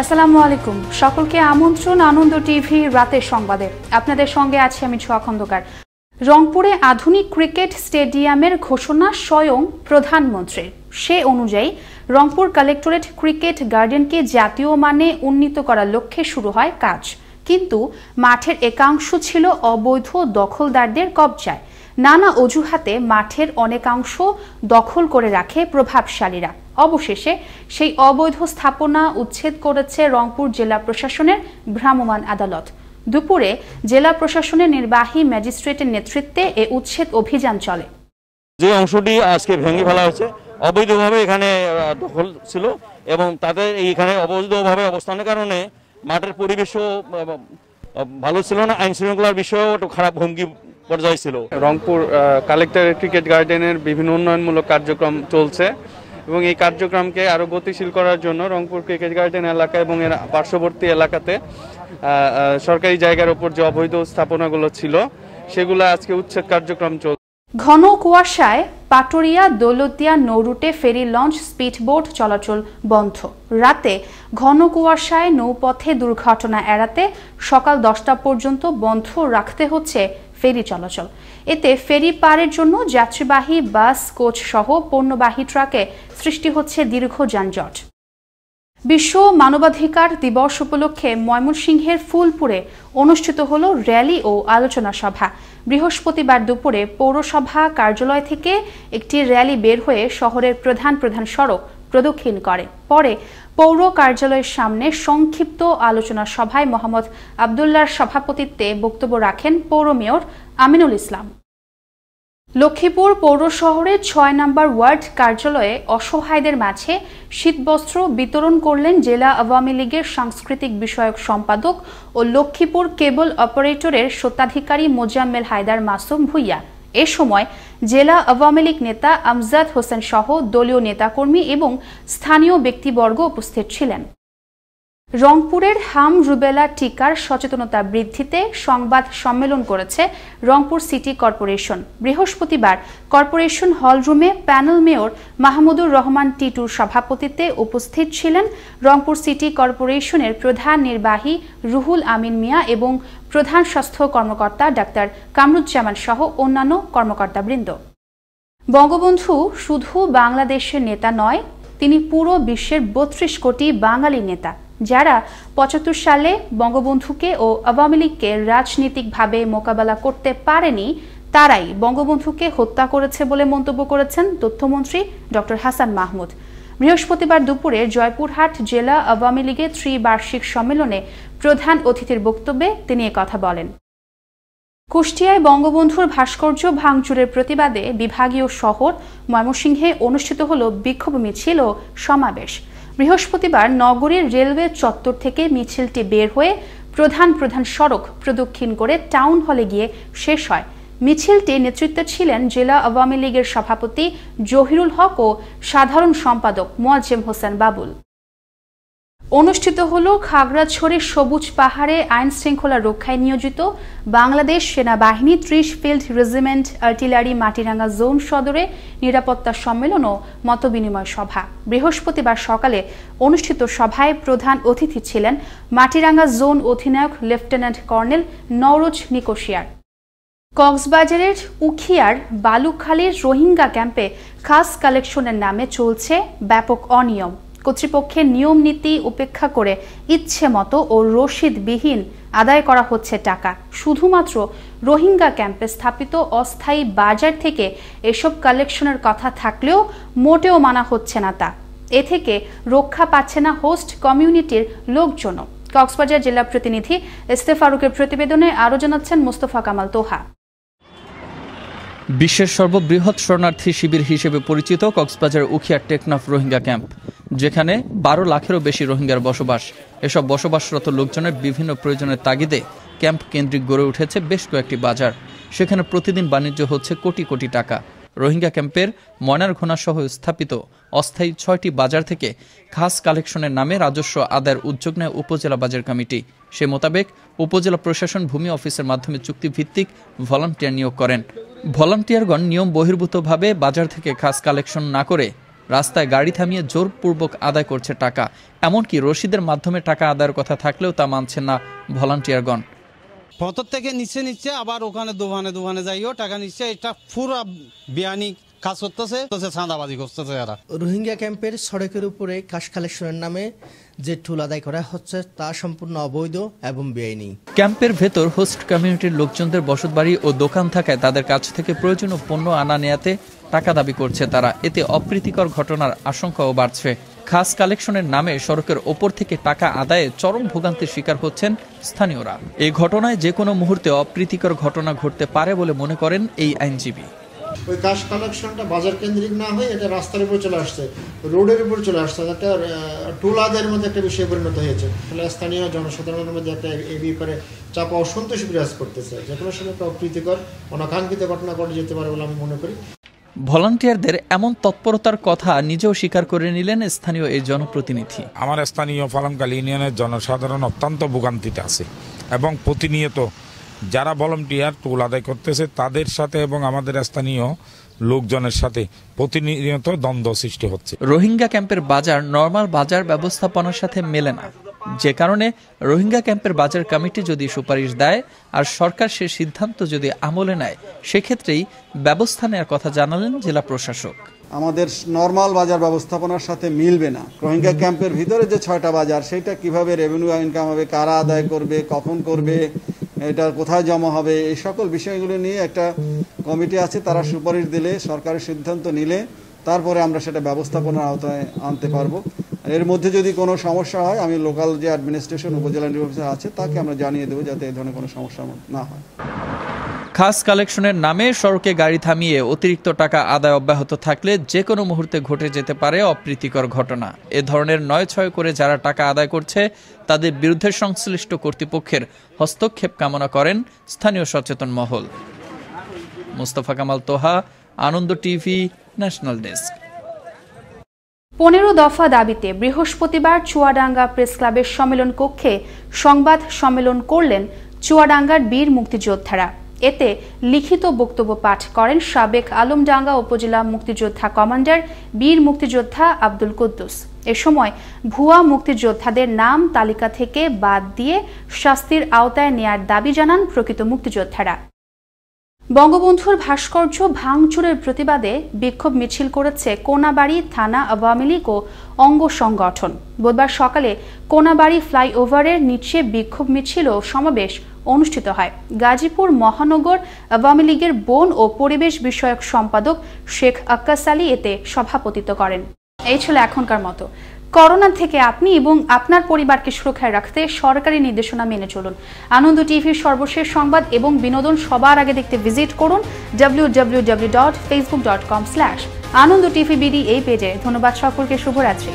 আসসালামু আলাইকুম, সকলকে আমন্ত্রণ আনন্দ টিভি রাতের সংবাদে। আপনাদের সঙ্গে আছি আমি ছোঁয়া খন্দকার। রংপুরে আধুনিক ক্রিকেট স্টেডিয়ামের ঘোষণা স্বয়ং প্রধানমন্ত্রীর। সে অনুযায়ী রংপুর কালেক্টরেট ক্রিকেট গার্ডেনকে জাতীয় মানে উন্নীত করার লক্ষ্যে শুরু হয় কাজ, কিন্তু মাঠের একাংশ ছিল অবৈধ দখলদারদের কবজায়। নানা অজুহাতে মাঠের অনেকাংশ দখল করে রাখে প্রভাবশালীরা। অবশেষে সেই অবৈধ স্থাপনা উচ্ছেদ করেছে রংপুর জেলা প্রশাসনের ভ্রাম্যমাণ আদালত। দুপুরে জেলা প্রশাসনের নির্বাহী ম্যাজিস্ট্রেটের নেতৃত্বে এ উচ্ছেদ অভিযান চলে। যে অংশটি আজকে ভেঙে ফেলা হয়েছে, অবৈধভাবে এখানে দখল ছিল এবং তাদের এইখানে অবৈধভাবে অবস্থানের কারণে মাঠের পরিবেশও ভালো ছিল না, আইন শৃঙ্খলার বিষয়েও একটু খারাপ হুমকি পর্যায়ে ছিল। রংপুর কালেক্টরেট ক্রিকেট গার্ডেনের বিভিন্ন উন্নয়নমূলক কার্যক্রম চলছে এবং এই কার্যক্রমকে আরও গতিশীল করার জন্য রংপুর ক্রিকেট গার্ডেন এলাকা এবং এর পার্শ্ববর্তী এলাকাতে সরকারি জায়গার উপর যে অবৈধ স্থাপনাগুলো ছিল সেগুলো আজকে উচ্ছেদ কার্যক্রম চলছে। ঘন কুয়াশায় পাটুরিয়া দৌলতদিয়া নৌরুটে ফেরি লঞ্চ স্পিডবোট চলাচল বন্ধ। রাতে ঘন কুয়াশায় নৌপথে দুর্ঘটনা এড়াতে সকাল 10টা পর্যন্ত বন্ধ রাখতে হচ্ছে ফেরি চলাচল। এতে ফেরি পারের জন্য যাত্রীবাহী বাস, কোচ সহ পণ্যবাহী ট্রাকে সৃষ্টি হচ্ছে দীর্ঘ যানজট। বিশ্ব মানবাধিকার দিবস উপলক্ষে ময়মনসিংহের ফুলপুরে অনুষ্ঠিত হল র্যালি ও আলোচনা সভা। বৃহস্পতিবার দুপুরে পৌরসভা কার্যালয় থেকে একটি র্যালি বের হয়ে শহরের প্রধান সড়ক প্রদক্ষিণ করে। পরে পৌর কার্যালয়ের সামনে সংক্ষিপ্ত আলোচনা সভায় মোহাম্মদ আবদুল্লাহর সভাপতিত্বে বক্তব্য রাখেন পৌর মেয়র আমিনুল ইসলাম। লক্ষ্মীপুর পৌর শহরের ৬ নম্বর ওয়ার্ড কার্যালয়ে অসহায়দের মাঝে শীতবস্ত্র বিতরণ করলেন জেলা আওয়ামী লীগের সাংস্কৃতিক বিষয়ক সম্পাদক ও লক্ষ্মীপুর কেবল অপারেটরের স্বত্বাধিকারী মোজাম্মেল হায়দার মাসুম ভুইয়া। এ সময় জেলা আওয়ামী লীগ নেতা আমজাদ হোসেন সহ দলীয় নেতাকর্মী এবং স্থানীয় ব্যক্তিবর্গ উপস্থিত ছিলেন। রংপুরের হাম রুবেলা টিকার সচেতনতা বৃদ্ধিতে সংবাদ সম্মেলন করেছে রংপুর সিটি কর্পোরেশন। বৃহস্পতিবার কর্পোরেশন হলরুমে প্যানেল মেয়র মাহমুদুর রহমান টিটুর সভাপতিত্বে উপস্থিত ছিলেন রংপুর সিটি কর্পোরেশনের প্রধান নির্বাহী রুহুল আমিন মিয়া এবং প্রধান স্বাস্থ্য কর্মকর্তা ডাক্তার কামরুজ্জামান সহ অন্যান্য কর্মকর্তাবৃন্দ। বঙ্গবন্ধু শুধু বাংলাদেশের নেতা নয়, তিনি পুরো বিশ্বের 32 কোটি বাঙালি নেতা, যারা 75 সালে বঙ্গবন্ধুকে ও আওয়ামী লীগকে রাজনৈতিকভাবে মোকাবেলা করতে পারেনি, তারাই বঙ্গবন্ধুকে হত্যা করেছে বলে মন্তব্য করেছেন তথ্যমন্ত্রী ডক্টর হাসান মাহমুদ। বৃহস্পতিবার দুপুরে জয়পুরহাট জেলা আওয়ামী লীগের ত্রিবার্ষিক সম্মেলনে প্রধান অতিথির বক্তব্যে তিনি একথা বলেন। কুষ্টিয়ায় বঙ্গবন্ধুর ভাস্কর্য ভাঙচুরের প্রতিবাদে বিভাগীয় শহর ময়মনসিংহে অনুষ্ঠিত হল বিক্ষোভ মিছিল ও সমাবেশ। বৃহস্পতিবার নগরীর রেলওয়ে চত্বর থেকে মিছিলটি বের হয়ে প্রধান সড়ক প্রদক্ষিণ করে টাউন হলে গিয়ে শেষ হয়। মিছিলটি নেতৃত্বে ছিলেন জেলা আওয়ামী লীগের সভাপতি জহিরুল হক ও সাধারণ সম্পাদক মোয়াজ্জেম হোসেন বাবুল। অনুষ্ঠিত হল খাগড়াছড়ির সবুজ পাহাড়ে আইন শৃঙ্খলা রক্ষায় নিয়োজিত বাংলাদেশ সেনাবাহিনী 30 field regiment artillery Matiranga zone সদরে নিরাপত্তা সম্মেলন ও মতবিনিময় সভা। বৃহস্পতিবার সকালে অনুষ্ঠিত সভায় প্রধান অতিথি ছিলেন মাটিরাঙ্গা জোন অধিনায়ক লেফটেন্যান্ট কর্নেল নওরোজ নিকোশিয়ার। কক্সবাজারের উখিয়ার বালুখালীর রোহিঙ্গা ক্যাম্পে খাস কালেকশনের নামে চলছে ব্যাপক অনিয়ম। কর্তৃপক্ষের নিয়ম নীতি উপেক্ষা করে ইচ্ছে মতো ও রসিদবিহীন আদায় করা হচ্ছে টাকা। শুধুমাত্র রোহিঙ্গা ক্যাম্পে স্থাপিত অস্থায়ী বাজার থেকে এসব কালেকশনের কথা থাকলেও মোটেও মানা হচ্ছে না তা। এ থেকে রক্ষা পাচ্ছে না হোস্ট কমিউনিটির লোকজনও। কক্সবাজার জেলা প্রতিনিধি ইস্তেফ ফারুকের প্রতিবেদনে আরও জানাচ্ছেন মোস্তফা কামাল তোহা। বিশ্বের সর্ববৃহৎ শরণার্থী শিবির হিসেবে পরিচিত কক্সবাজার উখিয়ার টেকনাফ রোহিঙ্গা ক্যাম্প, যেখানে 12 লাখেরও বেশি রোহিঙ্গার বসবাস। এসব বসবাসরত লোকজনের বিভিন্ন প্রয়োজনের তাগিদে ক্যাম্প কেন্দ্রিক গড়ে উঠেছে বেশ কয়েকটি বাজার। সেখানে প্রতিদিন বাণিজ্য হচ্ছে কোটি কোটি টাকা। রোহিঙ্গা ক্যাম্পের ময়নারঘোনা সহ স্থাপিত অস্থায়ী 6টি বাজার থেকে খাস কালেকশনের নামে রাজস্ব আদায়ের উদ্যোগ নেয় উপজেলা বাজার কমিটি। সে মোতাবেক উপজেলা প্রশাসন ভূমি অফিসের মাধ্যমে চুক্তিভিত্তিক ভলান্টিয়ার নিয়োগ করেন। ভলান্টিয়ারগণ নিয়ম বহির্ভূতভাবে বাজার থেকে খাস কালেকশন না করে রাস্তায় গাড়ি থামিয়ে জোরপূর্বক আদায় করছে টাকা। এমনকি রসিদের মাধ্যমে টাকা আদায়ের কথা থাকলেও তা মানছেন না ভলান্টিয়ারগণ। ভেতর থেকে নিচ্ছে আবার ওখানে দোকানে যাইও টাকা নিচ্ছে। এটা পুরো বিয়ানি কাজ করতেছে, চাঁদাবাজি করতেছে এরা। রোহিঙ্গা ক্যাম্পের সড়কের উপরে কাশ কালেকশনের নামে যে টোল আদায় করা হচ্ছে তা সম্পূর্ণ অবৈধ এবং বেআইনি। ক্যাম্পের ভেতর হোস্ট কমিউনিটির লোকজনদের বসতবাড়ি ও দোকান থাকায় তাদের কাছ থেকে প্রয়োজনীয় পণ্য আনা নেয়াতে টাকা দাবি করছে তারা। এতে অপ্রীতিকর ঘটনার আশঙ্কাও বাড়ছে। খাস কালেকশনের নামে সড়কের ওপর থেকে টাকা আদায়ে চরম ভোগান্তির শিকার হচ্ছেন স্থানীয়রা। এই ঘটনায় যে কোনো মুহূর্তে অপ্রীতিকর ঘটনা ঘটতে পারে বলে মনে করেন এই আইনজীবী। ওই কাশ কালেকশনটা বাজার কেন্দ্রিক না হয়ে এটা রাস্তার উপর চলে আসছে, রোডের উপর চলে আসছে, একটা টোল আদায়ের মধ্যে একটা বিষয় পরিণত হয়েছে। ফলে স্থানীয় জনসাধারণের মধ্যে একটা এই ব্যাপারে চাপা অসন্তোষ বিরাজ করতেছে। যে কোনো সময় একটা অপ্রীতিকর অনাকাঙ্ক্ষিত ঘটনা ঘটে যেতে পারে বলে আমি মনে করি। ভলান্টিয়ারদের এমন তৎপরতার কথা নিজেও স্বীকার করে নিলেন স্থানীয় এই জনপ্রতিনিধি। আমার স্থানীয় ফালামকালী ইউনিয়নের জনসাধারণ অত্যন্ত ভোগান্তিতে আছে এবং প্রতিনিয়ত যারা ভলান্টিয়ার টোল আদায় করতেছে তাদের সাথে এবং আমাদের স্থানীয় লোকজনের সাথে প্রতিনিয়ত দ্বন্দ্ব সৃষ্টি হচ্ছে। রোহিঙ্গা ক্যাম্পের বাজার নরমাল বাজার ব্যবস্থাপনার সাথে মেলে না, যে কারণে রোহিঙ্গা ক্যাম্পের বাজার কমিটি যদি সুপারিশ দেয় আর সরকার সে সিদ্ধান্ত যদি আমলে নেয়, সেক্ষেত্রেই ব্যবস্থা নেওয়ার কথা জানালেন জেলা প্রশাসক। আমাদের নরমাল বাজার ব্যবস্থাপনার সাথে মিলবে না। রোহিঙ্গা ক্যাম্পের ভিতরে যে 6টা বাজার, সেটা কিভাবে রেভিনিউ ইনকাম হবে, কারা আদায় করবে, কখন করবে, এটা কোথায় জমা হবে, এই সকল বিষয়গুলো নিয়ে একটা কমিটি আছে। তারা সুপারিশ দিলে, সরকারের সিদ্ধান্ত নিলে তারপরে আমরা সেটা ব্যবস্থাপনার আওতায় আনতে পারবো। এর মধ্যে যদি কোনো সমস্যা হয়, আমি লোকাল যে অ্যাডমিনিস্ট্রেশন উপজেলা অফিসার আছে তাকে আমরা জানিয়ে দেবো, যাতে এই ধরনের কোনো সমস্যা না হয়। খাস কালেকশনের নামে সড়কে গাড়ি থামিয়ে অতিরিক্ত টাকা আদায় অব্যাহত থাকলে যে কোনো মুহূর্তে ঘটে যেতে পারে অপ্রীতিকর ঘটনা। এ ধরনের 9-6 করে যারা টাকা আদায় করছে তাদের বিরুদ্ধে সংশ্লিষ্ট কর্তৃপক্ষের হস্তক্ষেপ কামনা করেন স্থানীয় সচেতন মহল। মুস্তফা কামাল তোহা, আনন্দ টিভি, ন্যাশনাল ডেস্ক। 15 দফা দাবিতে বৃহস্পতিবার চুয়াডাঙ্গা প্রেস ক্লাবের সম্মেলন কক্ষে সংবাদ সম্মেলন করলেন চুয়াডাঙ্গার বীর মুক্তিযোদ্ধারা। এতে লিখিত বক্তব্য পাঠ করেন সাবেক আলমডাঙ্গা উপজেলা মুক্তিযোদ্ধা কমান্ডার বীর মুক্তিযোদ্ধা আব্দুল কুদ্দুস। এ সময় ভুয়া মুক্তিযোদ্ধাদের নাম তালিকা থেকে বাদ দিয়ে শাস্তির আওতায় নেয়ার দাবি জানান প্রকৃত মুক্তিযোদ্ধারা। বঙ্গবন্ধুর ভাস্কর্য ভাঙচুরের প্রতিবাদে বিক্ষোভ মিছিল করেছে কোনাবাড়ি থানা আওয়ামী লীগ ও অঙ্গ সংগঠন। বুধবার সকালে কোনাবাড়ি ফ্লাইওভারের নিচে বিক্ষোভ মিছিল ও সমাবেশ অনুষ্ঠিত হয়। গাজীপুর মহানগর আওয়ামী লীগের বন ও পরিবেশ বিষয়ক সম্পাদক শেখ আক্কাস আলী এতে সভাপতিত্ব করেন। এই ছিল এখনকার মতো। করোনা থেকে আপনি এবং আপনার পরিবারকে সুরক্ষায় রাখতে সরকারি নির্দেশনা মেনে চলুন। আনন্দ টিভির সর্বশেষ সংবাদ এবং বিনোদন সবার আগে দেখতে ভিজিট করুন www.facebook.com/AnondoTVBD এই পেজে। ধন্যবাদ সকলকে, শুভরাত্রি।